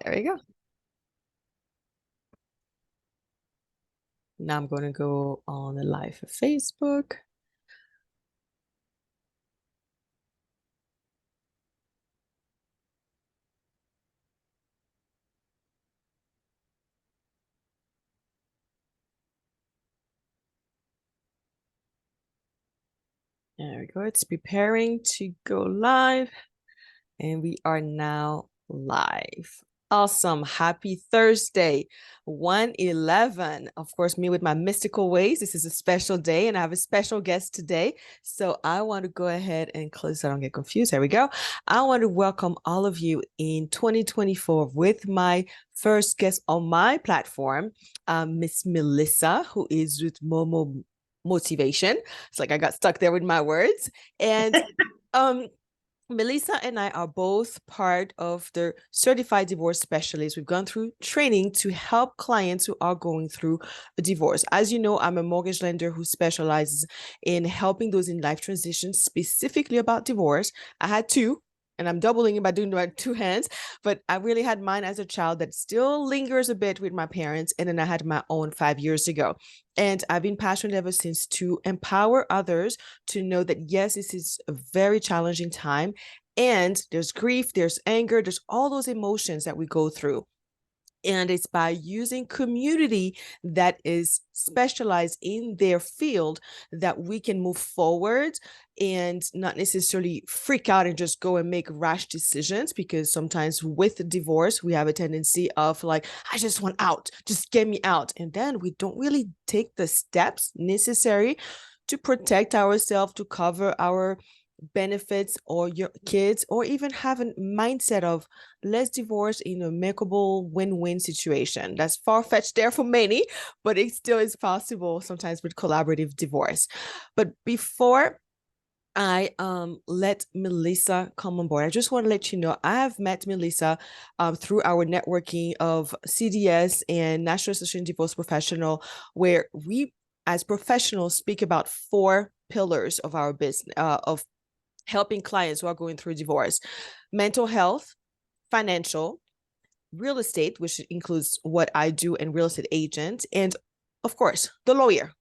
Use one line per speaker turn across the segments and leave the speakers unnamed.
There we go. Now I'm going to go on the live for Facebook. There we go. It's preparing to go live. And we are now live. Awesome. Happy Thursday, 1/11. Of course, me with my mystical ways. This is a special day, and I have a special guest today. So I want to go ahead and close so I don't get confused. There we go. I want to welcome all of you in 2024 with my first guest on my platform, Miss Melissa, who is with Momo Motivation. It's like I got stuck there with my words. And Melissa and I are both part of the certified divorce specialists. We've gone through training to help clients who are going through a divorce. As you know, I'm a mortgage lender who specializes in helping those in life transitions, specifically about divorce. I had two, and I'm doubling it by doing it by two hands, but I really had mine as a child that still lingers a bit with my parents. And then I had my own 5 years ago. And I've been passionate ever since to empower others to know that, yes, this is a very challenging time. And there's grief, there's anger, there's all those emotions that we go through. And it's by using community that is specialized in their field that we can move forward and not necessarily freak out and just go and make rash decisions, because sometimes with divorce we have a tendency of like, I just want out, just get me out, and then we don't really take the steps necessary to protect ourselves, to cover our benefits or your kids, or even have a mindset of let's divorce in a amicable win-win situation. That's far-fetched there for many, but it still is possible sometimes with collaborative divorce. But before I let Melissa come on board, I just want to let you know I have met Melissa through our networking of CDS and National Association of Divorce Professional, where we as professionals speak about 4 pillars of our business, of helping clients who are going through divorce: mental health, financial, real estate, which includes what I do, and real estate agent, and of course, the lawyer.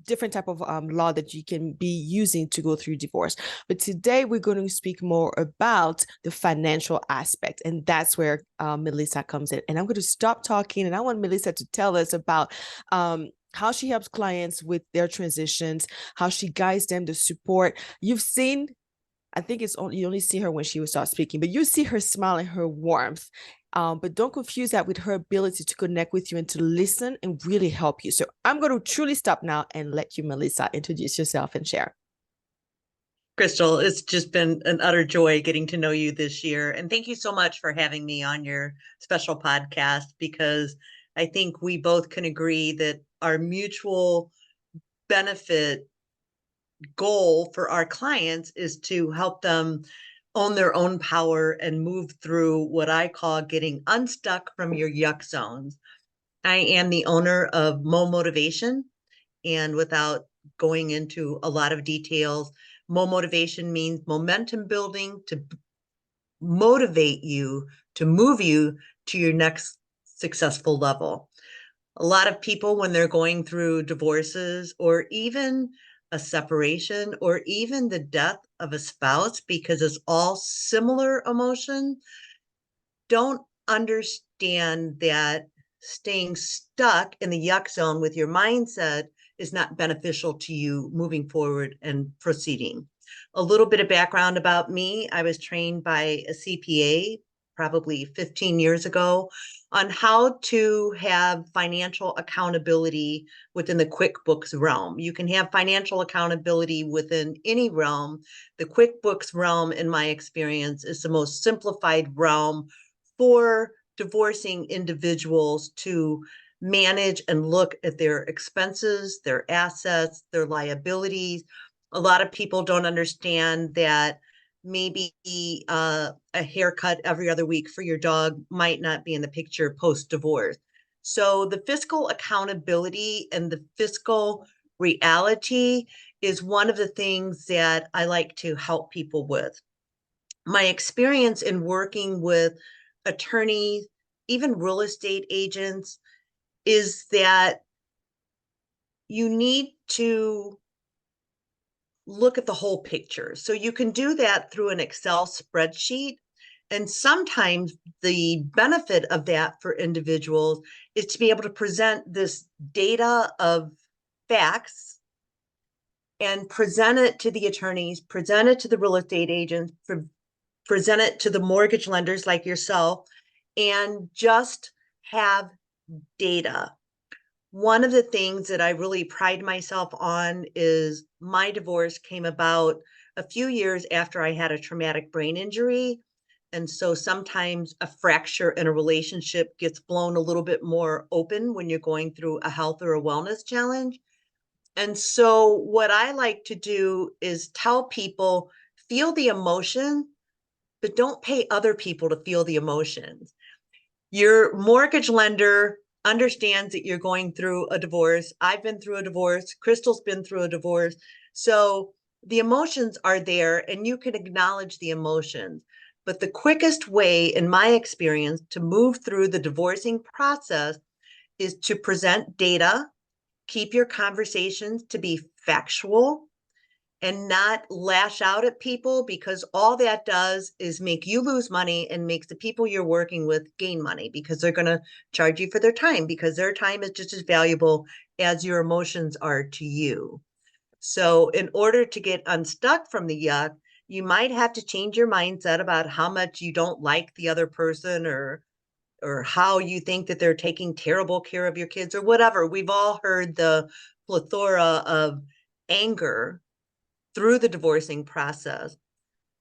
Different type of law that you can be using to go through divorce. But today we're going to speak more about the financial aspect, and that's where Melissa comes in. And I'm going to stop talking, and I want Melissa to tell us about how she helps clients with their transitions, how she guides them, the support. You've seen, I think it's only, you only see her when she will start speaking, but you see her smile and her warmth. But don't confuse that with her ability to connect with you and to listen and really help you. So I'm going to truly stop now and let you, Melissa, introduce yourself and share.
Kristel, it's just been an utter joy getting to know you this year. And thank you so much for having me on your special podcast, because I think we both can agree that our mutual benefit goal for our clients is to help them own their own power and move through what I call getting unstuck from your yuck zones. I am the owner of Mo Motivation, and without going into a lot of details, Mo Motivation means momentum building to motivate you to move you to your next successful level. A lot of people, when they're going through divorces or even a separation or even the death of a spouse, because it's all similar emotion, don't understand that staying stuck in the yuck zone with your mindset is not beneficial to you moving forward and proceeding. A little bit of background about me: I was trained by a CPA probably 15 years ago on how to have financial accountability within the QuickBooks realm. You can have financial accountability within any realm. The QuickBooks realm, in my experience, is the most simplified realm for divorcing individuals to manage and look at their expenses, their assets, their liabilities. A lot of people don't understand that maybe a haircut every other week for your dog might not be in the picture post-divorce. So the fiscal accountability and the fiscal reality is one of the things that I like to help people with. My experience in working with attorneys, even real estate agents, is that you need to look at the whole picture. So you can do that through an Excel spreadsheet. And sometimes the benefit of that for individuals is to be able to present this data of facts and present it to the attorneys, present it to the real estate agents, present it to the mortgage lenders like yourself, and just have data. One of the things that I really pride myself on is my divorce came about a few years after I had a traumatic brain injury. And so sometimes a fracture in a relationship gets blown a little bit more open when you're going through a health or a wellness challenge. And so what I like to do is tell people, feel the emotion, but don't pay other people to feel the emotions. Your mortgage lender understands that you're going through a divorce. I've been through a divorce. Kristel's been through a divorce. So the emotions are there and you can acknowledge the emotions. But the quickest way, in my experience, to move through the divorcing process is to present data, keep your conversations to be factual, and not lash out at people, because all that does is make you lose money and makes the people you're working with gain money, because they're going to charge you for their time, because their time is just as valuable as your emotions are to you. So in order to get unstuck from the yuck, you might have to change your mindset about how much you don't like the other person, or how you think that they're taking terrible care of your kids or whatever. We've all heard the plethora of anger through the divorcing process.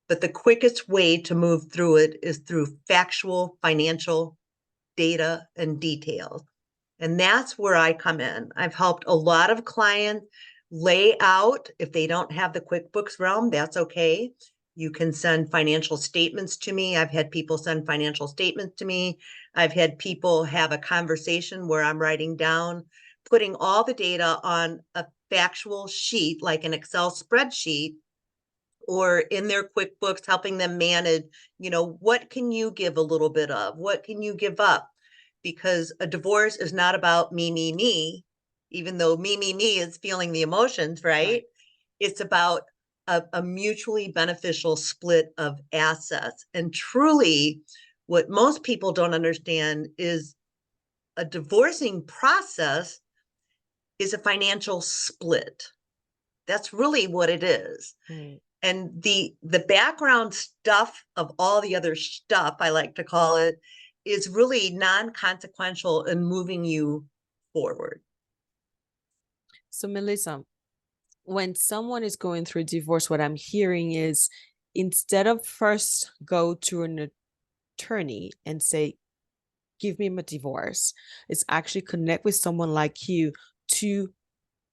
But the quickest way to move through it is through factual financial data and details. And that's where I come in. I've helped a lot of clients lay out, if they don't have the QuickBooks realm, that's okay. You can send financial statements to me. I've had people send financial statements to me. I've had people have a conversation where I'm writing down, putting all the data on a factual sheet, like an Excel spreadsheet, or in their QuickBooks, helping them manage, what can you give a little bit of? What can you give up? Because a divorce is not about me, even though me is feeling the emotions, right?
Right.
It's about a mutually beneficial split of assets. And truly, what most people don't understand is a divorcing process is a financial split. That's really what it is.
Mm.
And the background stuff of all the other stuff, I like to call it, is really non-consequential in moving you forward.
So, Melissa, when someone is going through a divorce, what I'm hearing is, instead of first go to an attorney and say, give me my divorce, it's actually connect with someone like you to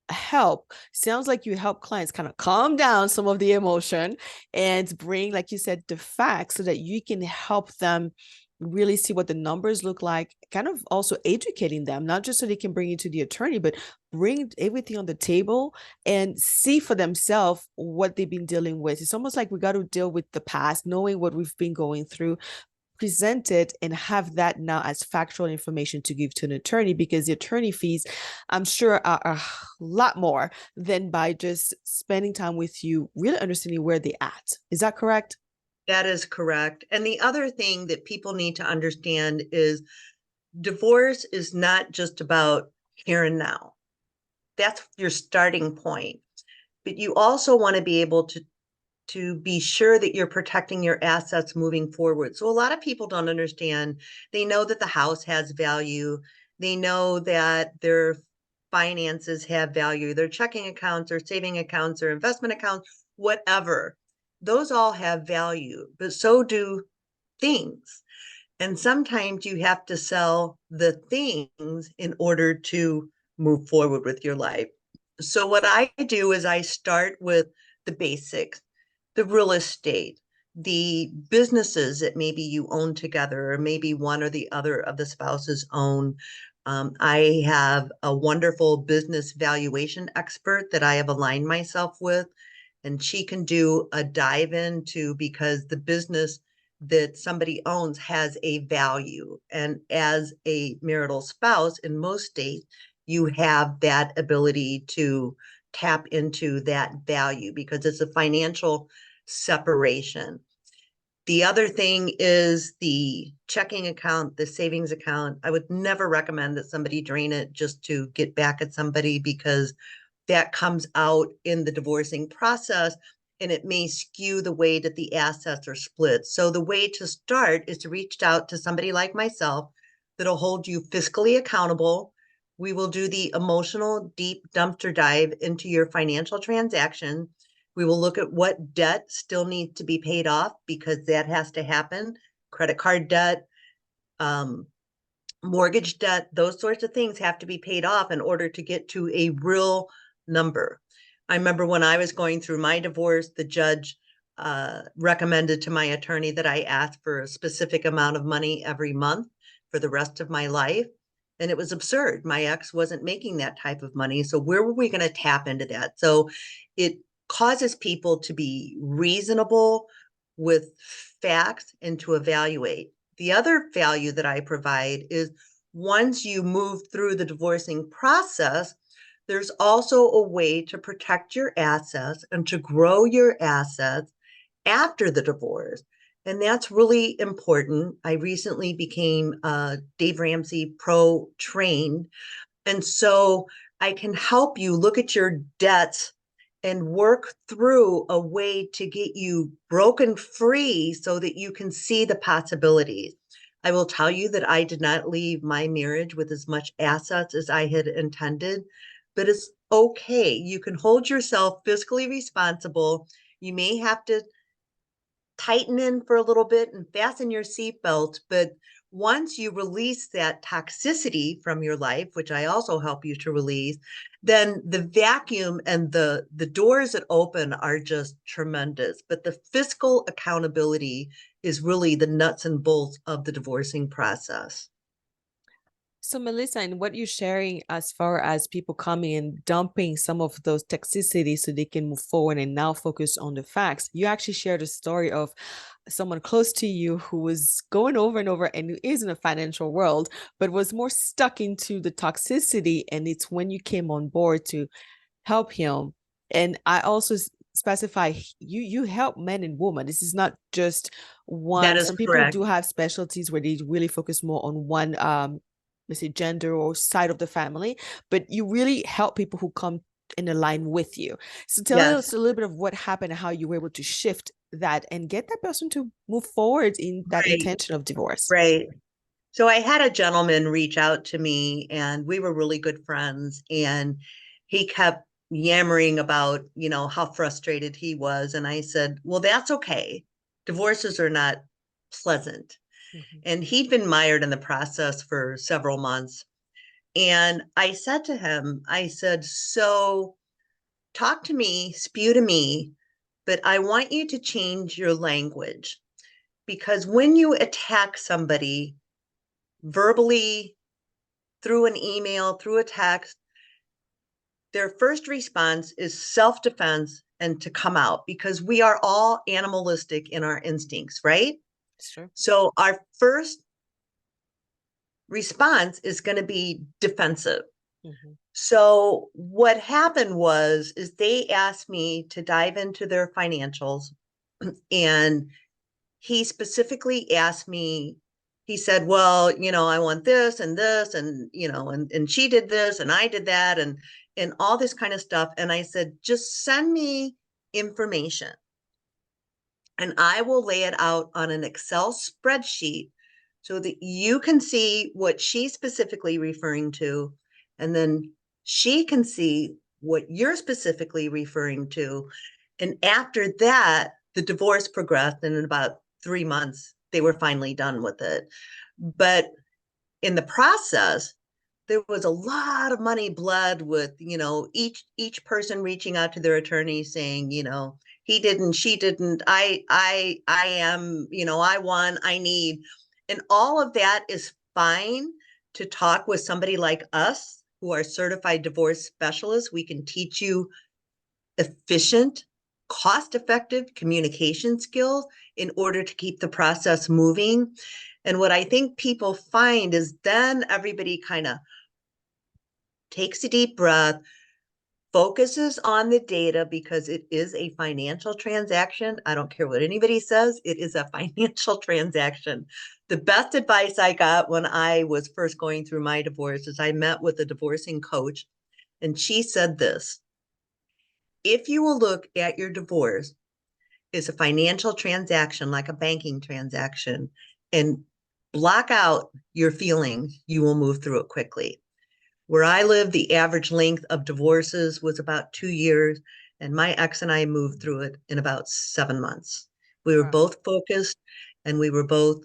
help. Sounds like you help clients kind of calm down some of the emotion and bring, like you said, the facts so that you can help them really see what the numbers look like, kind of also educating them, not just so they can bring it to the attorney, but bring everything on the table and see for themselves what they've been dealing with. It's almost like we got to deal with the past, knowing what we've been going through, present it, and have that now as factual information to give to an attorney, because the attorney fees, I'm sure, are a lot more than by just spending time with you, really understanding where they're at. Is that correct?
That is correct. And the other thing that people need to understand is divorce is not just about here and now. That's your starting point. But you also want to be able to be sure that you're protecting your assets moving forward. So a lot of people don't understand. They know that the house has value. They know that their finances have value, their checking accounts or saving accounts or investment accounts, whatever. Those all have value, but so do things. And sometimes you have to sell the things in order to move forward with your life. So what I do is I start with the basics, the real estate, the businesses that maybe you own together, or maybe one or the other of the spouses own. I have a wonderful business valuation expert that I have aligned myself with, and she can do a dive into, because the business that somebody owns has a value. And as a marital spouse in most states, you have that ability to tap into that value because it's a financial separation. The other thing is the checking account, the savings account. I would never recommend that somebody drain it just to get back at somebody because that comes out in the divorcing process and it may skew the way that the assets are split. So the way to start is to reach out to somebody like myself that'll hold you fiscally accountable. We will do the emotional deep dumpster dive into your financial transaction. We will look at what debt still needs to be paid off because that has to happen. Credit card debt, mortgage debt, those sorts of things have to be paid off in order to get to a real number. I remember when I was going through my divorce, the judge recommended to my attorney that I ask for a specific amount of money every month for the rest of my life. And it was absurd. My ex wasn't making that type of money. So where were we going to tap into that? So it causes people to be reasonable with facts and to evaluate. The other value that I provide is once you move through the divorcing process, there's also a way to protect your assets and to grow your assets after the divorce. And that's really important. I recently became Dave Ramsey Pro trained. And so I can help you look at your debts and work through a way to get you broken free so that you can see the possibilities. I will tell you that I did not leave my marriage with as much assets as I had intended, but it's okay. You can hold yourself fiscally responsible. You may have to tighten in for a little bit and fasten your seatbelt, but once you release that toxicity from your life, which I also help you to release, then the vacuum and the doors that open are just tremendous. But the fiscal accountability is really the nuts and bolts of the divorcing process.
So, Melissa, and what you're sharing as far as people coming and dumping some of those toxicities so they can move forward and now focus on the facts, you actually shared a story of someone close to you who was going over and over and who is in a financial world, but was more stuck into the toxicity. And it's when you came on board to help him. And I also specify you help men and women. This is not just
That
one.
is
Some people
correct.
do have specialties where they really focus more on one let's say gender or side of the family, but you really help people who come in a line with you. So tell
Yes.
us a little bit of what happened and how you were able to shift that and get that person to move forward in that
Right.
intention of divorce.
Right. So I had a gentleman reach out to me and we were really good friends and he kept yammering about, how frustrated he was. And I said, well, that's okay. Divorces are not pleasant.
Mhm.
And he'd been mired in the process for several months. And I said to him, I said, so talk to me, spew to me, but I want you to change your language because when you attack somebody verbally, through an email, through a text, their first response is self defense and to come out because we are all animalistic in our instincts, right?
It's true.
So our first response is going to be defensive.
Mhm.
So what happened was is they asked me to dive into their financials and he specifically asked me, he said, well, I want this and and she did this and I did that and all this kind of stuff. And I said, just send me information and I will lay it out on an Excel spreadsheet so that you can see what she's specifically referring to. And then she can see what you're specifically referring to. And after that, the divorce progressed. And in about 3 months, they were finally done with it. But in the process, there was a lot of money bled with each person reaching out to their attorney saying he didn't, she didn't, I am, I won, I need. And all of that is fine to talk with somebody like us who are certified divorce specialists. We can teach you efficient cost-effective communication skills in order to keep the process moving. And what I think people find is then everybody kind of takes a deep breath, focuses on the data because it is a financial transaction. I don't care what anybody says, it is a financial transaction. The best advice I got when I was first going through my divorce is I met with a divorcing coach, and she said this: if you will look at your divorce as a financial transaction, like a banking transaction, and block out your feelings, you will move through it quickly. Where I live, the average length of divorces was about 2 years, and my ex and I moved through it in about 7 months. We were
Wow.
both focused, and we were both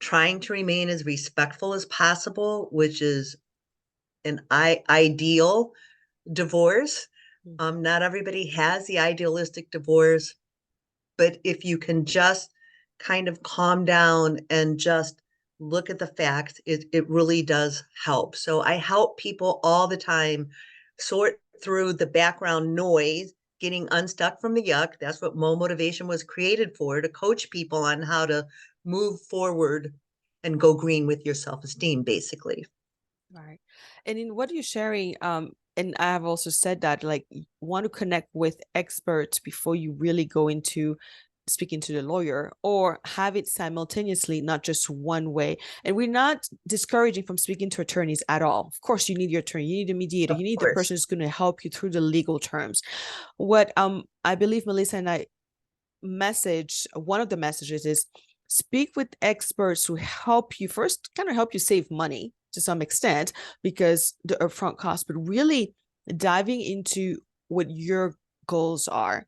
trying to remain as respectful as possible, which is an ideal divorce.
Mhm.
Not everybody has the idealistic divorce, but if you can just kind of calm down and just look at the facts, it really does help. So I help people all the time sort through the background noise, getting unstuck from the yuck. That's what Mo Motivation was created for, to coach people on how to move forward and go green with your self-esteem, basically.
Right. And in what you're sharing, and I have also said that like want to connect with experts before you really go into speaking to the lawyer, or have it simultaneously, not just one way. And we're not discouraging from speaking to attorneys at all. Of course, you need your attorney, you need a mediator,
Of
you need the
course.
person who's going to help you through the legal terms. What I believe Melissa and I message, one of the messages is speak with experts who help you first, kind of help you save money to some extent because the upfront cost, but really diving into what your goals are.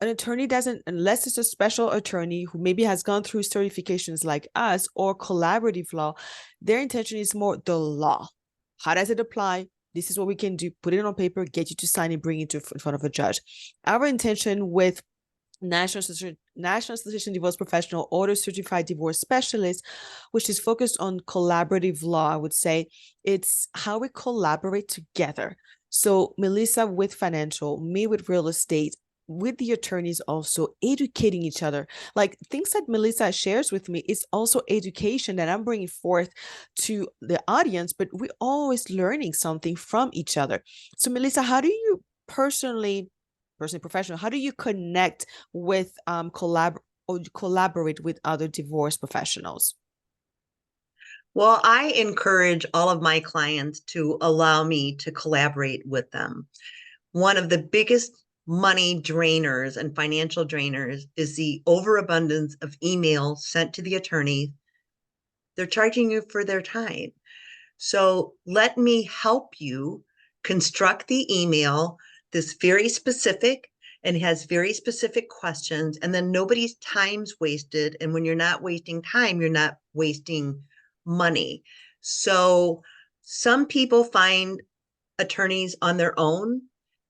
An attorney doesn't, unless it's a special attorney who maybe has gone through certifications like us or collaborative law, their intention is more the law. How does it apply? This is what we can do. Put it on paper, get you to sign it, bring it to in front of a judge. Our intention with National Association Divorce Professional Order Certified Divorce Specialist, which is focused on collaborative law. I would say it's how we collaborate together. So Melissa with financial, me with real estate, with the attorneys also educating each other. Like things that Melissa shares with me is also education that I'm bringing forth to the audience, but we're always learning something from each other. So Melissa, how do you personally professional, how do you connect with or collaborate with other divorce professionals?
Well, I encourage all of my clients to allow me to collaborate with them. One of the biggest money drainers and financial drainers is the overabundance of emails sent to the attorney. They're charging you for their time. So let me help you construct the email that's very specific and has very specific questions. And then nobody's time's wasted. And when you're not wasting time, you're not wasting money. So some people find attorneys on their own.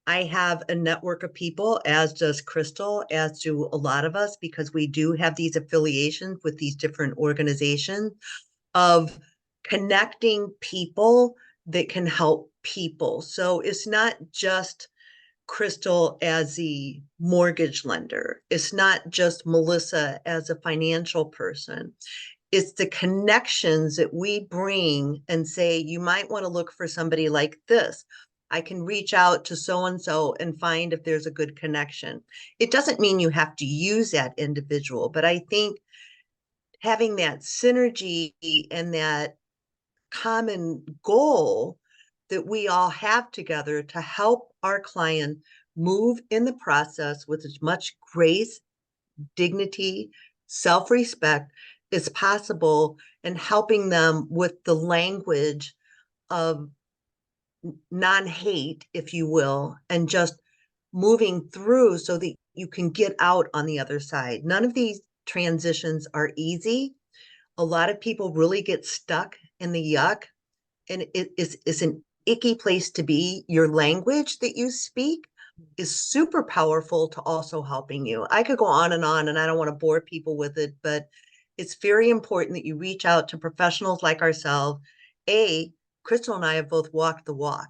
I have a network of people, as does Kristel, as do a lot of us, because we do have these affiliations with these different organizations of connecting people that can help people. So it's not just Kristel as the mortgage lender. It's not just Melissa as a financial person. It's the connections that we bring and say, you might want to look for somebody like this. I can reach out to so and so and find if there's a good connection. It doesn't mean you have to use that individual, but I think having that synergy and that common goal that we all have together to help our client move in the process with as much grace, dignity, self respect as possible, and helping them with the language of non hate, if you will, and just moving through so that you can get out on the other side. None of these transitions are easy. A lot of people really get stuck in the yuck, and it's an icky place to be. Your language that you speak is super powerful to also helping you. I could go on, and I don't want to bore people with it, but it's very important that you reach out to professionals like ourselves. A, Kristel and I have both walked the walk.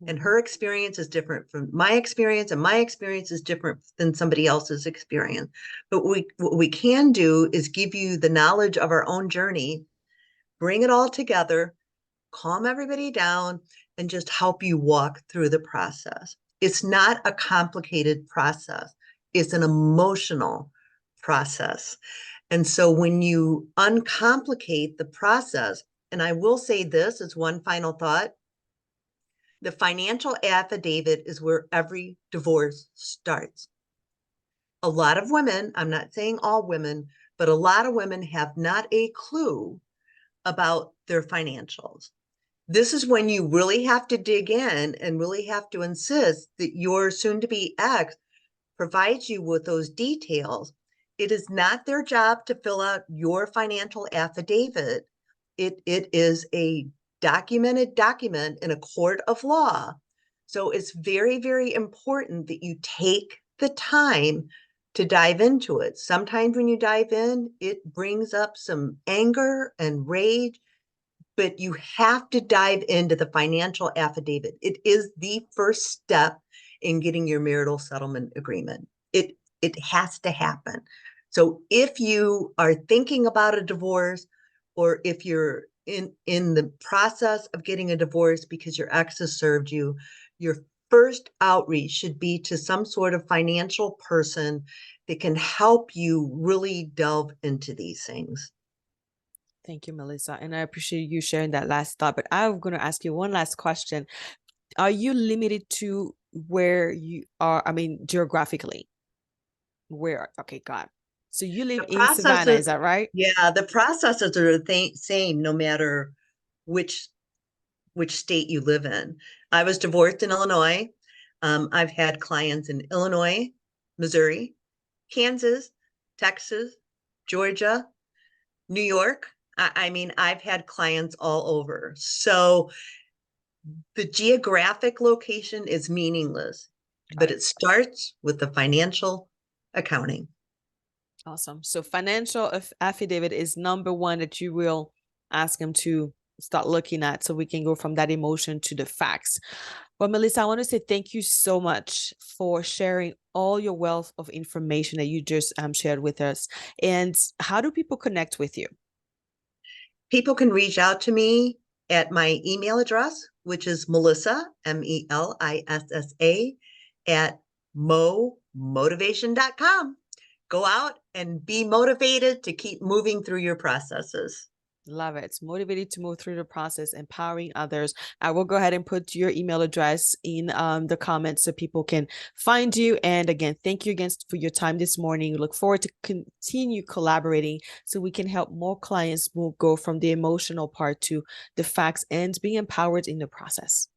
And her experience is different from my experience, and my experience is different than somebody else's experience. But what we can do is give you the knowledge of our own journey, bring it all together, calm everybody down, and just help you walk through the process. It's not a complicated process. It's an emotional process. And so when you uncomplicate the process, and I will say this as one final thought, the financial affidavit is where every divorce starts. A lot of women, I'm not saying all women, but a lot of women have not a clue about their financials. This is when you really have to dig in and really have to insist that your soon to be ex provides you with those details. It is not their job to fill out your financial affidavit. It is a documented document in a court of law. So it's very, very important that you take the time to dive into it. Sometimes when you dive in, it brings up some anger and rage, but you have to dive into the financial affidavit. It is the first step in getting your marital settlement agreement. It has to happen. So if you are thinking about a divorce, or if you're in the process of getting a divorce because your ex has served you, your first outreach should be to some sort of financial person that can help you really delve into these things.
Thank you, Melissa. And I appreciate you sharing that last thought. But I'm going to ask you one last question. Are you limited to where you are? I mean, geographically, where? Okay, God. So you live
The
in Savannah,
processes,
is that right?
yeah, the processes are the same no matter which state you live in. I was divorced in Illinois. I've had clients in Illinois, Missouri, Kansas, Texas, Georgia, New York. I mean, I've had clients all over. So the geographic location is meaningless,
Got
but
it.
it starts with the financial accounting.
Awesome. So financial affidavit is number one that you will ask them to start looking at so we can go from that emotion to the facts. Well, Melissa, I want to say thank you so much for sharing all your wealth of information that you just shared with us. And how do people connect with you?
People can reach out to me at my email address, which is Melissa, Melissa, at momotivation.com. Go out and be motivated to keep moving through your processes.
Love it. It's motivated to move through the process, empowering others. I will go ahead and put your email address in the comments so people can find you. And again, thank you again for your time this morning. We look forward to continue collaborating so we can help more clients will go from the emotional part to the facts and being empowered in the process.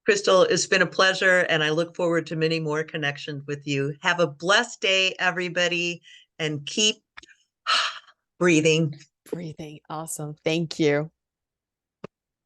Kristel, it's been a pleasure, and I look forward to many more connections with you. Have a blessed day, everybody, and keep breathing.
Breathing. Awesome. Thank you.